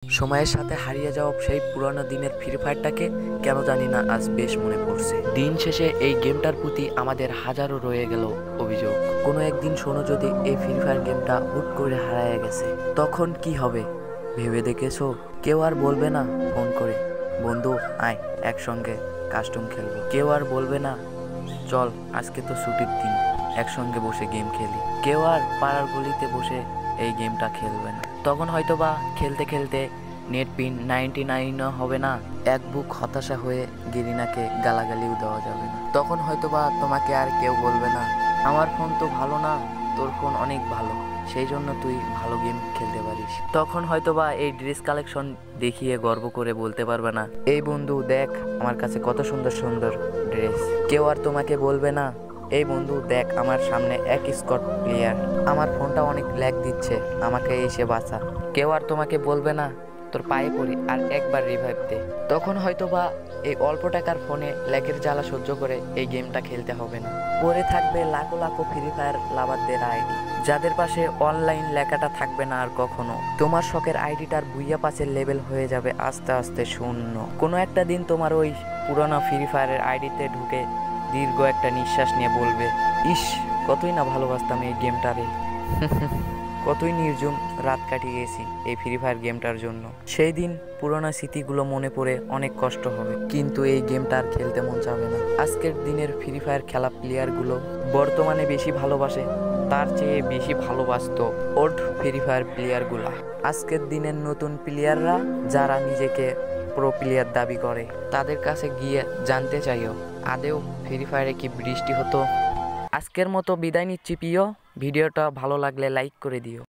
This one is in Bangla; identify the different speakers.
Speaker 1: সময়ের সাথে হারিয়ে যাওয়া সেই পুরনো দিনের ফ্রি ফায়ারটাকে কেন জানি না আজ বেশ মনে পড়ছে। দিন শেষে এই গেমটার প্রতি আমাদের হাজারো রয়ে গেল অভিযোগ। কোনো একদিন শোনো যদি এই ফ্রি ফায়ার গেমটা হুট করে হারিয়ে গেছে, তখন কি হবে ভেবে দেখেছো? কেউ আর বলবে না ফোন করে, বন্ধু আয় একসঙ্গে কাস্টম খেলবো। কেউ আর বলবে না চল আজকে তো ছুটির দিন একসঙ্গে বসে গেম খেলি। কেউ আর পাড়ার গলিতে বসে এই গেমটা খেলবে না। তখন হয়তোবা খেলতে খেলতে নেট পিন 99 হবে না, এক বুক হতাশা হয়ে গেরিনাকে গালাগালিও দেওয়া যাবে না। তখন হয়তোবা তোমাকে আর কেউ বলবে না আমার ফোন তো ভালো না, তোর ফোন অনেক ভালো, সেই জন্য তুই ভালো গেম খেলতে পারিস। তখন হয়তোবা এই ড্রেস কালেকশন দেখিয়ে গর্ব করে বলতে পারবে না এই বন্ধু দেখ আমার কাছে কত সুন্দর সুন্দর ড্রেস। কেউ আর তোমাকে বলবে না এই বন্ধু দেখ আমার সামনে এক স্কট প্লেয়ার, আমার ফোনটা অনেক ল্যাগ দিচ্ছে, আমাকে এসে বাঁচা। কেউ আর তোমাকে বলবে না তোর পায়ে পড়ি আর একবার রিভাইভ দে। তখন হয়তোবা এই অল্প টাকার ফোনে ল্যাগের জ্বালা সহ্য করে এই গেমটা খেলতে হবে না। পরে থাকবে লাখো লাখো ফ্রি ফায়ার লাভারদের আইডি, যাদের পাশে অনলাইন লেখাটা থাকবে না আর কখনো। তোমার শখের আইডিটার বুইয়া পাসের লেভেল হয়ে যাবে আস্তে আস্তে শূন্য। কোনো একটা দিন তোমার ওই পুরোনো ফ্রি ফায়ারের আইডিতে ঢুকে দীর্ঘ একটা নিঃশ্বাস নিয়ে বলবে ইস কতই না ভালোবাসতাম এই গেমটারে। কতই নির্জুম রাত কাটিয়েছি এই ফ্রি ফায়ার গেমটার জন্য। সেই দিন পুরোনো স্মৃতিগুলো মনে পড়ে অনেক কষ্ট হবে, কিন্তু এই গেমটা আর খেলতে মন চাবে না। আজকের দিনের ফ্রি ফায়ার খেলা প্লেয়ারগুলো বর্তমানে বেশি ভালোবাসে তার চেয়ে বেশি ভালোবাসতো ওল্ড ফ্রি ফায়ার প্লেয়ারগুলা। আজকের দিনের নতুন প্লেয়াররা যারা নিজেকে প্রো প্লেয়ার দাবি করে, তাদের কাছে গিয়ে জানতে চাইও আদেও ফ্রি ফায়ারে কি বৃষ্টি হতো। আজকের মতো বিদায় নিচ্ছি প্রিয়, ভিডিওটা ভালো লাগলে লাইক করে দিও।